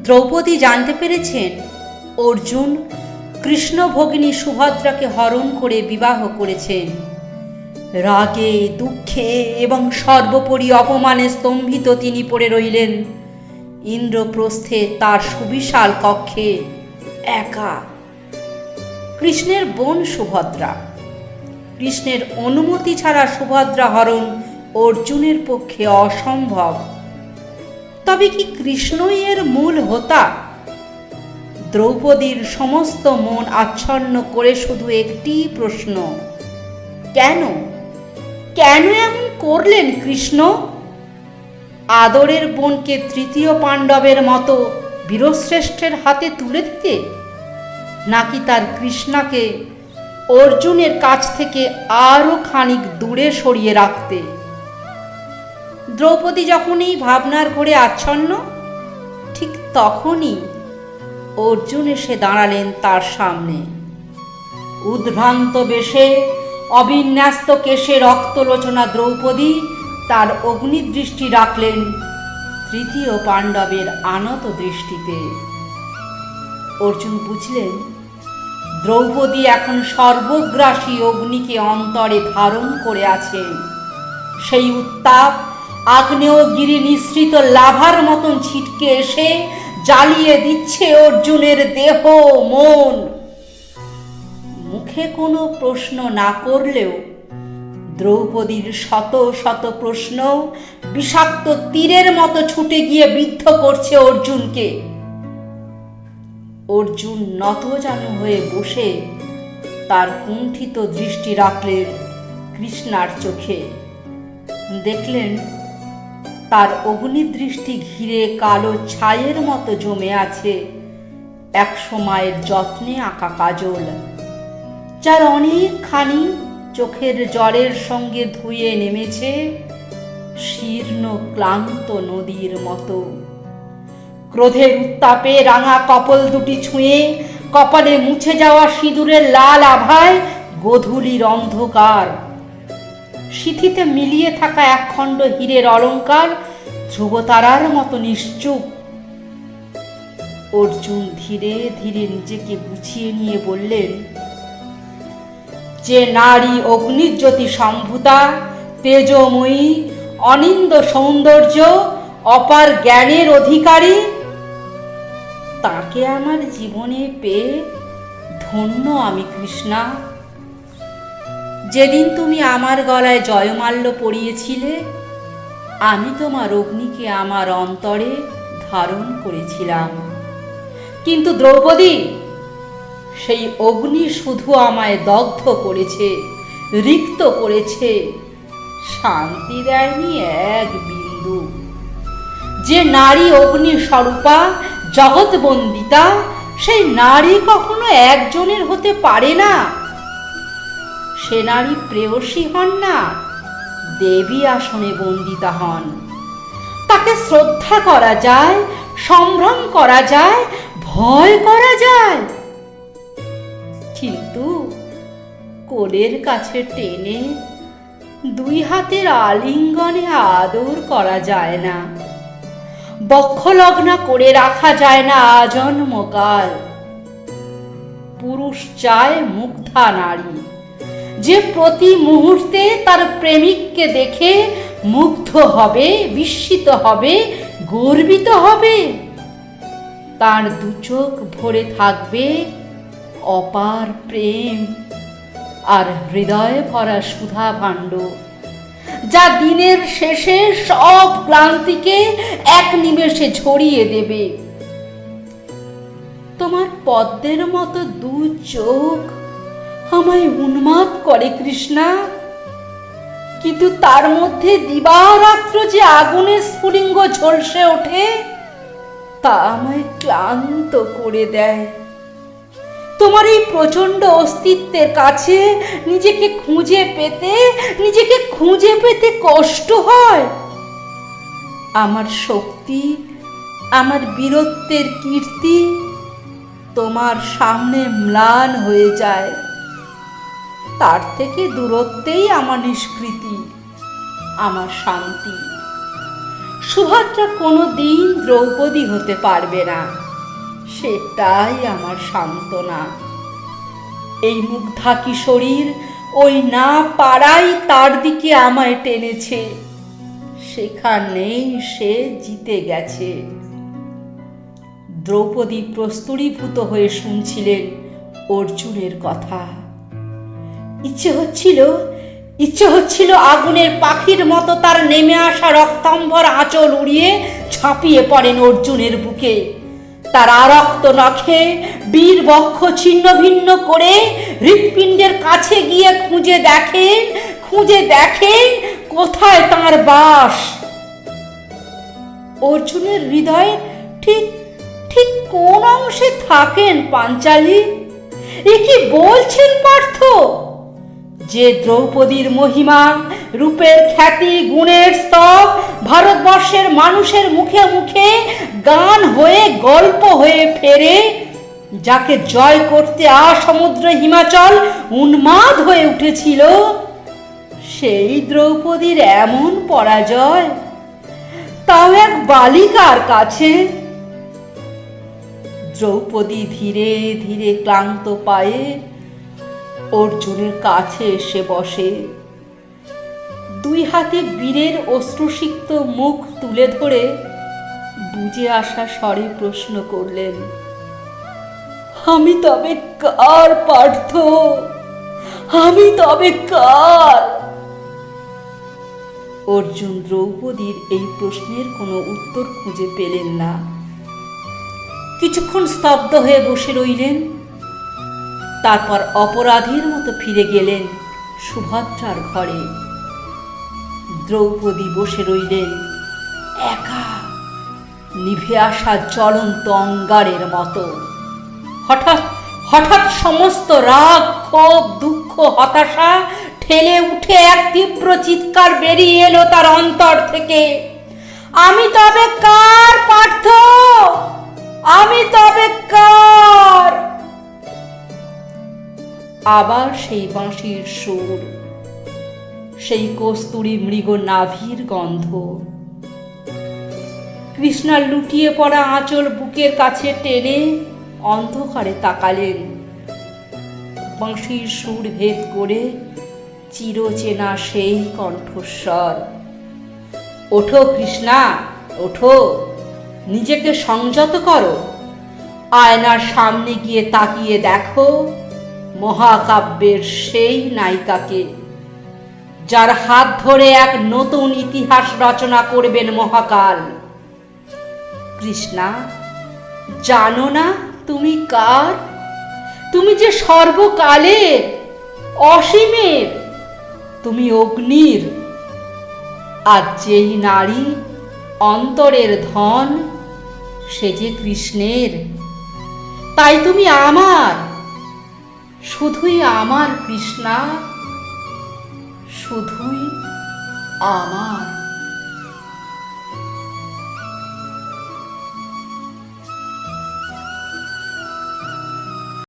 দ্রৌপদী জানতে পেরেছেন অর্জুন কৃষ্ণ ভগিনী সুভদ্রাকে হরণ করে বিবাহ করেছেন। রাগে, দুঃখে এবং সর্বোপরি অপমানে স্তম্ভিত তিনি পড়ে রইলেন ইন্দ্রপ্রস্থে তার সুবিশাল কক্ষে একা। কৃষ্ণের বোন সুভদ্রা। কৃষ্ণের অনুমতি ছাড়া সুভদ্রা হরণ অর্জুনের পক্ষে অসম্ভব। তবে কি কৃষ্ণই এর মূল হোতা? দ্রৌপদীর সমস্ত মন আচ্ছন্ন করে শুধু একটি প্রশ্ন, কেন কেন এমন করলেন কৃষ্ণ? আদরের বোনকে তৃতীয় পাণ্ডবের মতো বীরশ্রেষ্ঠের হাতে তুলে দিতে, নাকি তার কৃষ্ণাকে অর্জুনের কাছ থেকে আরো খানিক দূরে সরিয়ে রাখতে? দ্রৌপদী যখন এই ভাবনার ঘোরে আচ্ছন্ন, ঠিক তখনই অর্জুন এসে দাঁড়ালেন তার সামনে। উদ্ভ্রান্ত বেশে, অবিন্যস্ত কেশে রক্তলোচনা দ্রৌপদী তার অগ্নিদৃষ্টি রাখলেন তৃতীয় পাণ্ডবের আনত দৃষ্টিতে। অর্জুন বুঝলেন দ্রৌপদী এখন সর্বগ্রাসী অগ্নিকে অন্তরে ধারণ করে আছেন। সেই উত্তাপ আগ্নেয়গিরি নিঃসৃত লাভার মতন ছিটকে এসে জ্বালিয়ে দিচ্ছে অর্জুনের দেহ মন। মুখে কোনো প্রশ্ন না করলেও দ্রৌপদীর শত শত প্রশ্ন বিষাক্ত তীরের মতো ছুটে গিয়ে বিদ্ধ করছে অর্জুনকে। অর্জুন নতজানু হয়ে বসে তার কুণ্ঠিত দৃষ্টি রাখলেন কৃষ্ণার চোখে। দেখলেন তার অগ্নিদৃষ্টি ঘিরে কালো ছায়ের মতো জমে আছে এক সময়ের যত্নে আঁকা কাজল, যার অনেকখানি চোখের জলের সঙ্গে ধুয়ে নেমেছে শীর্ণ ক্লান্ত নদীর মতো। ক্রোধের উত্তাপে রাঙা কপল দুটি ছুঁয়ে কপালে মুছে যাওয়া সিঁদুরের লাল আভায় গোধূলির অন্ধকার, সিথিতে মিলিয়ে থাকা একখণ্ড হীরের অলঙ্কার ধ্রুবতারার মতো নিশ্চুপ। অর্জুন ধীরে ধীরে নিজেকে গুছিয়ে নিয়ে বললেন, যে নারী অগ্নিজ্যোতি সম্ভূতা, তেজময়ী, অনিন্দ সৌন্দর্য, অপার জ্ঞানের অধিকারী, তাকে আমার জীবনে পেয়ে ধন্য আমি কৃষ্ণা। যেদিন তুমি আমার গলায় জয়মাল্য পরিয়েছিলে, আমি তোমার অগ্নিকে আমার অন্তরে ধারণ করেছিলাম। কিন্তু দ্রৌপদী, সেই অগ্নি শুধু আমায় দগ্ধ করেছে, রিক্ত করেছে, শান্তি দেয়নি এক বিন্দু। যে নারী অগ্নি স্বরূপা, জগৎবন্দিতা, সেই নারী কখনো একজনের হতে পারে না। সে নারী প্রেয়সী হন না, দেবী আসনে বন্দিতা হন। তাকে শ্রদ্ধা করা যায়, সম্ভ্রম করা যায়, ভয় করা যায়, কিন্তু কোলের কাছে টেনে দুই হাতের আলিঙ্গনে আদর করা যায় না, বক্ষলগ্না করে রাখা যায় না আজন্মকাল। পুরুষ চায় মুগ্ধা নারী, যে প্রতি মুহূর্তে তার প্রেমিককে দেখে মুগ্ধ হবে, বিস্মিত হবে, গর্বিত হবে। তার দু চোখ ভরে থাকবে অপার প্রেম আর হৃদয়ে ভরা সুধা ভাণ্ড, যা দিনের শেষে সব ক্লান্তিকে এক নিমেষে ঝরিয়ে দেবে। তোমার পদ্মের মতো দু চোখ আমায় উন্মাদ করে কৃষ্ণা, কিন্তু তার মধ্যে দিবারাত্র যে আগুনের স্ফুলিঙ্গ ঝলসে ওঠে, তা আমায় ক্লান্ত করে দেয়। তোমার এই প্রচন্ড অস্তিত্বের কাছে নিজেকে খুঁজে পেতে কষ্ট হয়। আমার শক্তি, আমার বীরত্বের কীর্তি তোমার সামনে ম্লান হয়ে যায়। তার থেকে দূরত্বেই আমার নিষ্কৃতি, আমার শান্তি। সুভদ্রা কোনোদিন দ্রৌপদী হতে পারবে না, সেটাই আমার সান্ত্বনা। এই মুগ্ধা কিশোরীর ওই না পারাই তার দিকে আমায় টেনেছে, সেখানেই সে জিতে গেছে। দ্রৌপদী প্রস্তুরীভূত হয়ে শুনছিলেন অর্জুনের কথা। ইচ্ছে হচ্ছিল আগুনের পাখির মতো তার নেমে আসা রক্তাম্বর আঁচল উড়িয়ে ঝাঁপিয়ে পড়েন অর্জুনের বুকে। তার আরক্ত নখে বীর বক্ষ ছিন্ন ভিন্ন করে হৃৎপিণ্ডের কাছে গিয়ে খুঁজে দেখেন কোথায় তার বাস। অর্জুনের হৃদয়ে ঠিক কোন অংশে থাকেন পাঞ্চালী? এ কি বলছেন পার্থ? যে দ্রৌপদীর মহিমা, রূপের খ্যাতি, গুণের স্তব ভারতবর্ষের মানুষের মুখে মুখে গান হয়ে গল্প হয়ে ফেরে, যাকে জয় করতে সমুদ্র হিমাচল উন্মাদ হয়ে উঠেছিল, সেই দ্রৌপদীর এমন পরাজয়, তাও এক বালিকার কাছে। দ্রৌপদী ধীরে ধীরে ক্লান্ত পায়ে অর্জুনের কাছে এসে বসে। দুই হাতে বীরের অশ্রুসিক্ত মুখ তুলে ধরে বুঝে আসা স্বরে প্রশ্ন করলেন, আমি তবে কার পার্থ? আমি তবে কার? অর্জুন দ্রৌপদীর এই প্রশ্নের কোনো উত্তর খুঁজে পেলেন না। কিছুক্ষণ স্তব্ধ হয়ে বসে রইলেন। তারপর অপরাধীর মতো ফিরে গেলেন সুভদ্রার ঘরে। দ্রৌপদী বসে রইলেন একা, নিভে আসা জ্বলন্ত অঙ্গারের মতো। হঠাৎ সমস্ত রাগ, ক্ষোভ, দুঃখ, হতাশা ঠেলে উঠে এক তীব্র চিৎকার বেরিয়ে এলো তার অন্তর থেকে, আমি তবে কার পার্থ? আমি তবে কার? আবার সেই বাঁশির সুর, সেই কস্তুরী মৃগ নাভির গন্ধ। কৃষ্ণার লুটিয়ে পড়া আঁচল বুকের কাছে টেনে অন্ধকারে তাকালেন। বাঁশির সুর ভেদ করে চিরচেনা সেই কণ্ঠস্বর, ওঠো কৃষ্ণা, ওঠো, নিজেকে সংযত করো, আয়নার সামনে গিয়ে তাকিয়ে দেখো মহাকাব্যের সেই নায়িকাকে, যার হাত ধরে এক নতুন ইতিহাস রচনা করবেন মহাকাল। কৃষ্ণা, জানো না তুমি কার? তুমি যে সর্বকালের, অসীমের, তুমি অগ্নির। আর যেই নারী অন্তরের ধন, সে যে কৃষ্ণের। তাই তুমি আমার, শুধুই আমার কৃষ্ণা, শুধুই আমার।